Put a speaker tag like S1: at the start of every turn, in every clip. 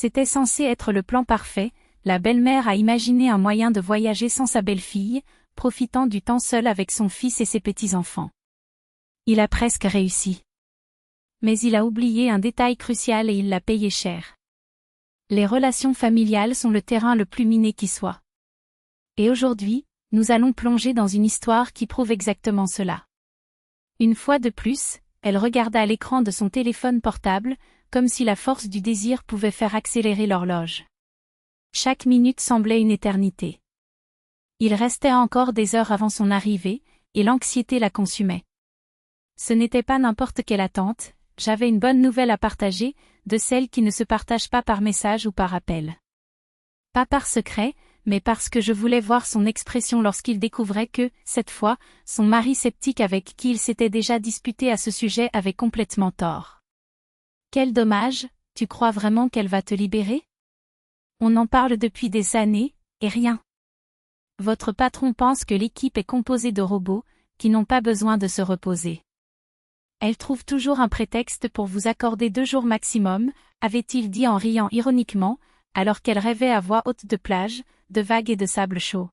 S1: C'était censé être le plan parfait, la belle-mère a imaginé un moyen de voyager sans sa belle-fille, profitant du temps seul avec son fils et ses petits-enfants. Il a presque réussi. Mais il a oublié un détail crucial et il l'a payé cher. Les relations familiales sont le terrain le plus miné qui soit. Et aujourd'hui, nous allons plonger dans une histoire qui prouve exactement cela. Une fois de plus, elle regarda l'écran de son téléphone portable, comme si la force du désir pouvait faire accélérer l'horloge. Chaque minute semblait une éternité. Il restait encore des heures avant son arrivée, et l'anxiété la consumait. Ce n'était pas n'importe quelle attente, j'avais une bonne nouvelle à partager, de celles qui ne se partagent pas par message ou par appel. Pas par secret, mais parce que je voulais voir son expression lorsqu'il découvrait que, cette fois, son mari sceptique avec qui il s'était déjà disputé à ce sujet avait complètement tort. Quel dommage, tu crois vraiment qu'elle va te libérer? On en parle depuis des années, et rien. Votre patron pense que l'équipe est composée de robots, qui n'ont pas besoin de se reposer. Elle trouve toujours un prétexte pour vous accorder 2 jours maximum, avait-il dit en riant ironiquement, alors qu'elle rêvait à voix haute de plage, de vagues et de sable chaud.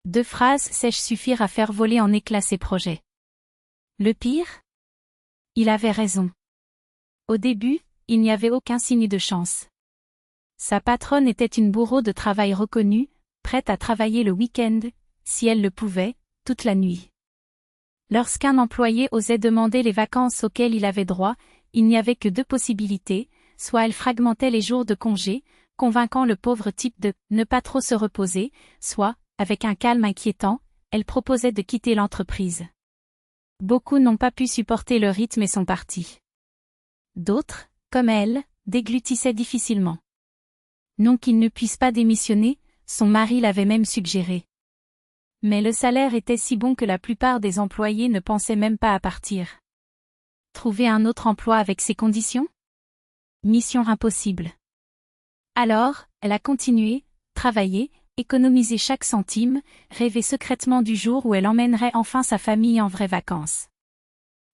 S1: 2 phrases sèches suffirent à faire voler en éclats ses projets. Le pire? Il avait raison. Au début, il n'y avait aucun signe de chance. Sa patronne était une bourreau de travail reconnue, prête à travailler le week-end, si elle le pouvait, toute la nuit. Lorsqu'un employé osait demander les vacances auxquelles il avait droit, il n'y avait que 2 possibilités, soit elle fragmentait les jours de congé, convainquant le pauvre type de ne pas trop se reposer, soit, avec un calme inquiétant, elle proposait de quitter l'entreprise. Beaucoup n'ont pas pu supporter le rythme et sont partis. D'autres, comme elle, déglutissaient difficilement. Non qu'il ne puisse pas démissionner, son mari l'avait même suggéré. Mais le salaire était si bon que la plupart des employés ne pensaient même pas à partir. Trouver un autre emploi avec ces conditions? Mission impossible. Alors, elle a continué, travaillé, économisé chaque centime, rêvé secrètement du jour où elle emmènerait enfin sa famille en vraies vacances.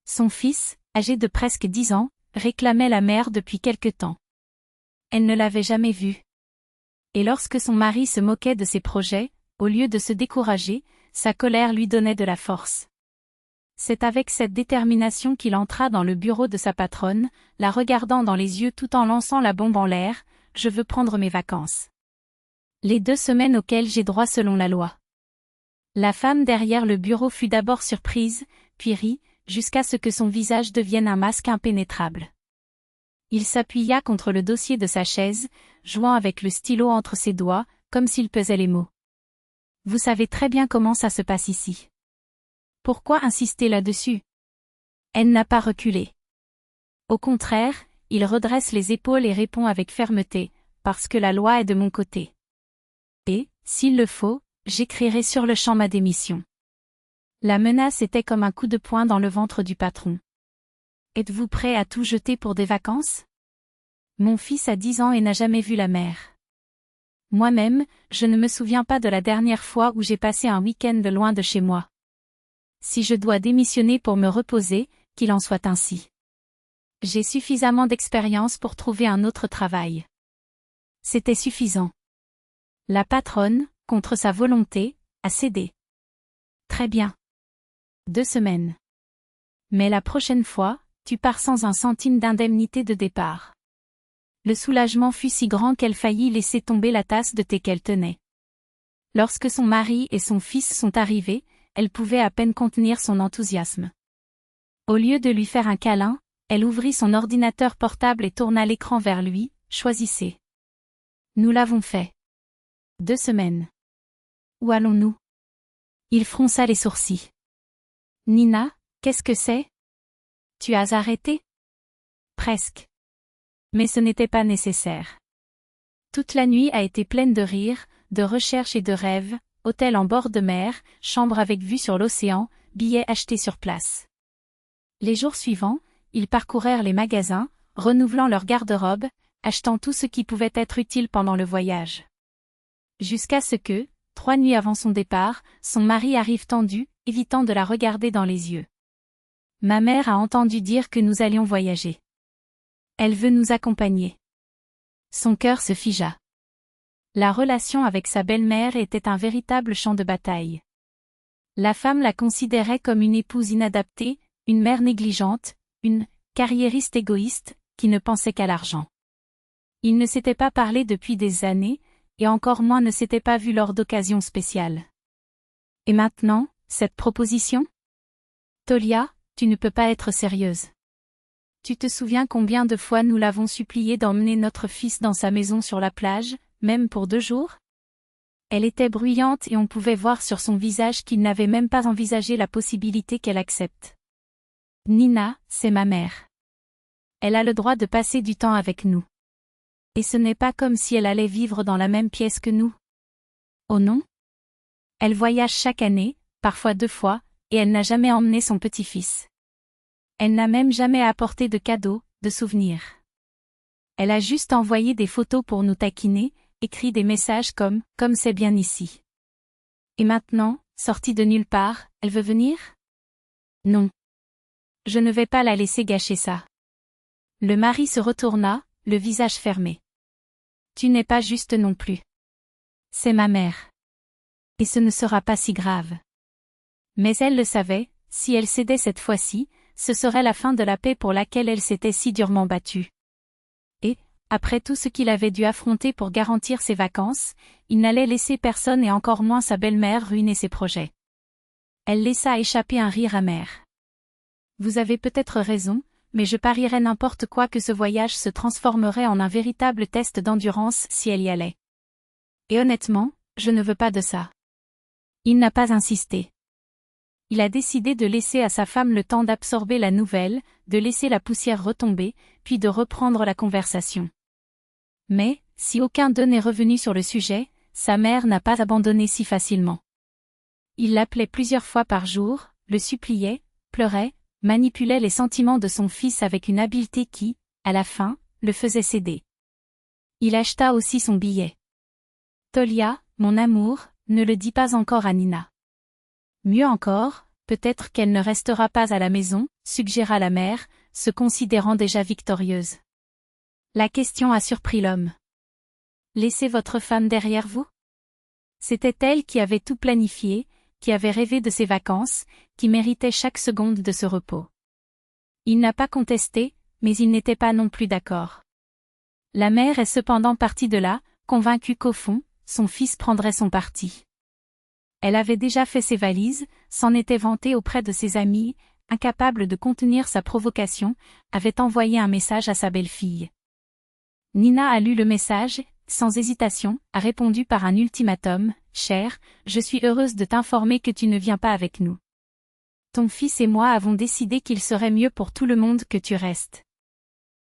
S1: Son fils, âgé de presque 10 ans, réclamait la mère depuis quelque temps. Elle ne l'avait jamais vu. Et lorsque son mari se moquait de ses projets, au lieu de se décourager, sa colère lui donnait de la force. C'est avec cette détermination qu'il entra dans le bureau de sa patronne, la regardant dans les yeux tout en lançant la bombe en l'air, « Je veux prendre mes vacances. Les 2 semaines auxquelles j'ai droit selon la loi. » La femme derrière le bureau fut d'abord surprise, puis rit, jusqu'à ce que son visage devienne un masque impénétrable. Il s'appuya contre le dossier de sa chaise, jouant avec le stylo entre ses doigts, comme s'il pesait les mots. « Vous savez très bien comment ça se passe ici. Pourquoi insister là-dessus? » Elle n'a pas reculé. Au contraire, il redresse les épaules et répond avec fermeté, « Parce que la loi est de mon côté. Et, s'il le faut, j'écrirai sur le champ ma démission. » La menace était comme un coup de poing dans le ventre du patron. « Êtes-vous prêt à tout jeter pour des vacances? Mon fils a 10 ans et n'a jamais vu la mer. Moi-même, je ne me souviens pas de la dernière fois où j'ai passé un week-end loin de chez moi. Si je dois démissionner pour me reposer, qu'il en soit ainsi. J'ai suffisamment d'expérience pour trouver un autre travail. » C'était suffisant. La patronne, contre sa volonté, a cédé. Très bien. 2 semaines. Mais la prochaine fois, tu pars sans un centime d'indemnité de départ. Le soulagement fut si grand qu'elle faillit laisser tomber la tasse de thé qu'elle tenait. Lorsque son mari et son fils sont arrivés, elle pouvait à peine contenir son enthousiasme. Au lieu de lui faire un câlin, elle ouvrit son ordinateur portable et tourna l'écran vers lui, « Choisissez. » Nous l'avons fait. 2 semaines. Où allons-nous? Il fronça les sourcils. Nina, qu'est-ce que c'est? Tu as arrêté? Presque. Mais ce n'était pas nécessaire. Toute la nuit a été pleine de rires, de recherches et de rêves, hôtel en bord de mer, chambre avec vue sur l'océan, billets achetés sur place. Les jours suivants, ils parcourèrent les magasins, renouvelant leur garde-robe, achetant tout ce qui pouvait être utile pendant le voyage. Jusqu'à ce que, 3 nuits avant son départ, son mari arrive tendu, évitant de la regarder dans les yeux. « Ma mère a entendu dire que nous allions voyager. Elle veut nous accompagner. » Son cœur se figea. La relation avec sa belle-mère était un véritable champ de bataille. La femme la considérait comme une épouse inadaptée, une mère négligente, une carriériste égoïste, qui ne pensait qu'à l'argent. Ils ne s'étaient pas parlé depuis des années, et encore moins ne s'étaient pas vus lors d'occasions spéciales. Et maintenant, cette proposition? Tolia, tu ne peux pas être sérieuse. Tu te souviens combien de fois nous l'avons supplié d'emmener notre fils dans sa maison sur la plage, même pour 2 jours? Elle était bruyante et on pouvait voir sur son visage qu'il n'avait même pas envisagé la possibilité qu'elle accepte. Nina, c'est ma mère. Elle a le droit de passer du temps avec nous. Et ce n'est pas comme si elle allait vivre dans la même pièce que nous. Oh non? Elle voyage chaque année, parfois 2 fois, et elle n'a jamais emmené son petit-fils. Elle n'a même jamais apporté de cadeaux, de souvenirs. Elle a juste envoyé des photos pour nous taquiner, écrit des messages comme « c'est bien ici ». Et maintenant, sortie de nulle part, elle veut venir? Non. Je ne vais pas la laisser gâcher ça. Le mari se retourna, le visage fermé. Tu n'es pas juste non plus. C'est ma mère. Et ce ne sera pas si grave. Mais elle le savait, si elle cédait cette fois-ci, ce serait la fin de la paix pour laquelle elle s'était si durement battue. Et, après tout ce qu'il avait dû affronter pour garantir ses vacances, il n'allait laisser personne et encore moins sa belle-mère ruiner ses projets. Elle laissa échapper un rire amer. Vous avez peut-être raison, mais je parierais n'importe quoi que ce voyage se transformerait en un véritable test d'endurance si elle y allait. Et honnêtement, je ne veux pas de ça. Il n'a pas insisté. Il a décidé de laisser à sa femme le temps d'absorber la nouvelle, de laisser la poussière retomber, puis de reprendre la conversation. Mais, si aucun d'eux n'est revenu sur le sujet, sa mère n'a pas abandonné si facilement. Il l'appelait plusieurs fois par jour, le suppliait, pleurait, manipulait les sentiments de son fils avec une habileté qui, à la fin, le faisait céder. Il acheta aussi son billet. Tolia, mon amour, ne le dis pas encore à Nina. Mieux encore, peut-être qu'elle ne restera pas à la maison, suggéra la mère, se considérant déjà victorieuse. La question a surpris l'homme. Laissez votre femme derrière vous? C'était elle qui avait tout planifié, qui avait rêvé de ses vacances, qui méritait chaque seconde de ce repos. Il n'a pas contesté, mais il n'était pas non plus d'accord. La mère est cependant partie de là, convaincue qu'au fond, son fils prendrait son parti. Elle avait déjà fait ses valises, s'en était vantée auprès de ses amis, incapable de contenir sa provocation, avait envoyé un message à sa belle-fille. Nina a lu le message, sans hésitation, a répondu par un ultimatum, « Chère, je suis heureuse de t'informer que tu ne viens pas avec nous. Ton fils et moi avons décidé qu'il serait mieux pour tout le monde que tu restes. »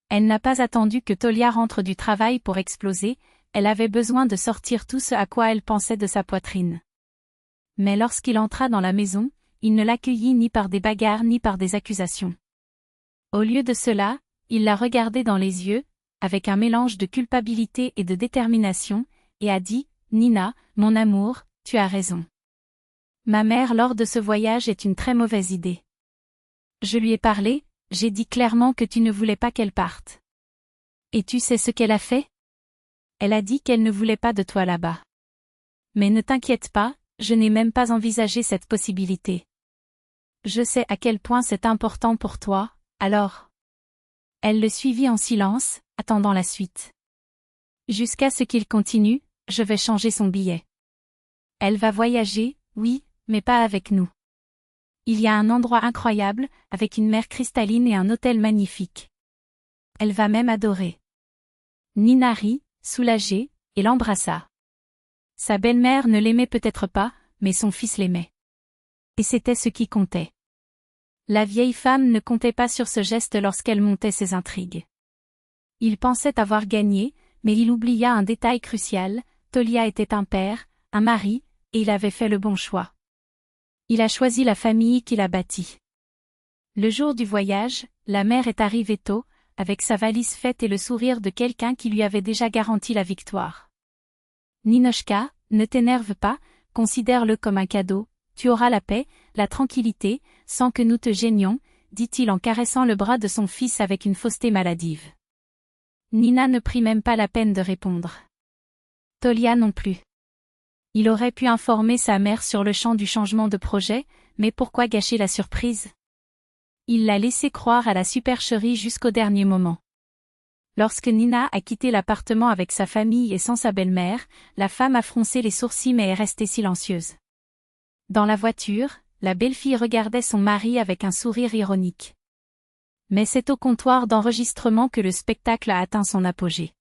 S1: Elle n'a pas attendu que Tolia rentre du travail pour exploser, elle avait besoin de sortir tout ce à quoi elle pensait de sa poitrine. Mais lorsqu'il entra dans la maison, il ne l'accueillit ni par des bagarres ni par des accusations. Au lieu de cela, il la regardait dans les yeux, avec un mélange de culpabilité et de détermination, et a dit, « Nina, mon amour, tu as raison. Ma mère lors de ce voyage est une très mauvaise idée. Je lui ai parlé, j'ai dit clairement que tu ne voulais pas qu'elle parte. Et tu sais ce qu'elle a fait? Elle a dit qu'elle ne voulait pas de toi là-bas. Mais ne t'inquiète pas, je n'ai même pas envisagé cette possibilité. Je sais à quel point c'est important pour toi, alors. » Elle le suivit en silence, attendant la suite. Jusqu'à ce qu'il continue, je vais changer son billet. Elle va voyager, oui, mais pas avec nous. Il y a un endroit incroyable, avec une mer cristalline et un hôtel magnifique. Elle va même adorer. Nina rit, soulagée, et l'embrassa. Sa belle-mère ne l'aimait peut-être pas, mais son fils l'aimait. Et c'était ce qui comptait. La vieille femme ne comptait pas sur ce geste lorsqu'elle montait ses intrigues. Il pensait avoir gagné, mais il oublia un détail crucial, Tolia était un père, un mari, et il avait fait le bon choix. Il a choisi la famille qu'il a bâtie. Le jour du voyage, la mère est arrivée tôt, avec sa valise faite et le sourire de quelqu'un qui lui avait déjà garanti la victoire. Ninochka, ne t'énerve pas, considère-le comme un cadeau, tu auras la paix, la tranquillité, sans que nous te gênions, dit-il en caressant le bras de son fils avec une fausseté maladive. Nina ne prit même pas la peine de répondre. Tolia non plus. Il aurait pu informer sa mère sur le champ du changement de projet, mais pourquoi gâcher la surprise? Il l'a laissé croire à la supercherie jusqu'au dernier moment. Lorsque Nina a quitté l'appartement avec sa famille et sans sa belle-mère, la femme a froncé les sourcils mais est restée silencieuse. Dans la voiture, la belle-fille regardait son mari avec un sourire ironique. Mais c'est au comptoir d'enregistrement que le spectacle a atteint son apogée.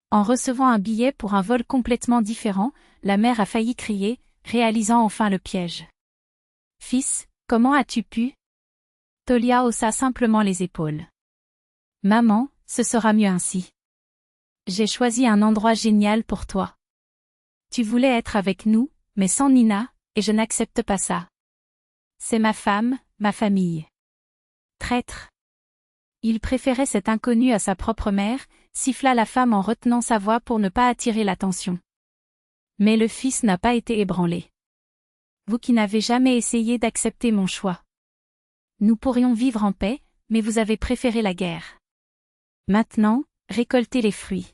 S1: En recevant un billet pour un vol complètement différent, la mère a failli crier, réalisant enfin le piège. « Fils, comment as-tu pu ?» Tolia haussa simplement les épaules. « Maman, ce sera mieux ainsi. J'ai choisi un endroit génial pour toi. Tu voulais être avec nous, mais sans Nina, et je n'accepte pas ça. C'est ma femme, ma famille. » Traître. Il préférait cet inconnu à sa propre mère, siffla la femme en retenant sa voix pour ne pas attirer l'attention. Mais le fils n'a pas été ébranlé. « Vous qui n'avez jamais essayé d'accepter mon choix. Nous pourrions vivre en paix, mais vous avez préféré la guerre. Maintenant, récoltez les fruits. »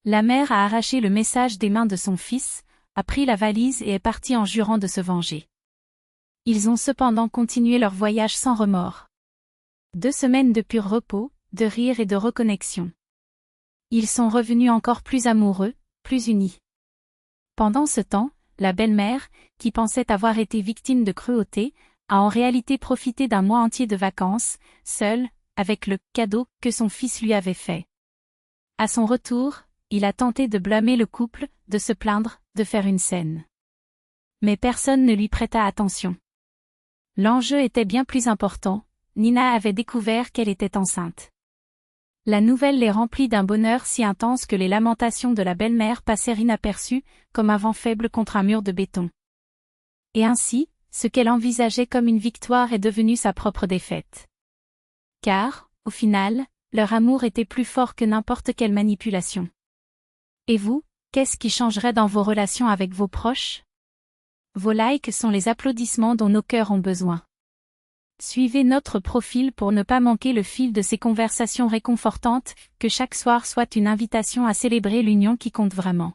S1: La mère a arraché le message des mains de son fils, a pris la valise et est partie en jurant de se venger. Ils ont cependant continué leur voyage sans remords. 2 semaines de pur repos, de rire et de reconnexion. Ils sont revenus encore plus amoureux, plus unis. Pendant ce temps, la belle-mère, qui pensait avoir été victime de cruauté, a en réalité profité d'un mois entier de vacances, seule, avec le cadeau que son fils lui avait fait. À son retour, il a tenté de blâmer le couple, de se plaindre, de faire une scène. Mais personne ne lui prêta attention. L'enjeu était bien plus important. Nina avait découvert qu'elle était enceinte. La nouvelle les remplit d'un bonheur si intense que les lamentations de la belle-mère passèrent inaperçues, comme un vent faible contre un mur de béton. Et ainsi, ce qu'elle envisageait comme une victoire est devenu sa propre défaite. Car, au final, leur amour était plus fort que n'importe quelle manipulation. Et vous, qu'est-ce qui changerait dans vos relations avec vos proches? Vos likes sont les applaudissements dont nos cœurs ont besoin. Suivez notre profil pour ne pas manquer le fil de ces conversations réconfortantes, que chaque soir soit une invitation à célébrer l'union qui compte vraiment.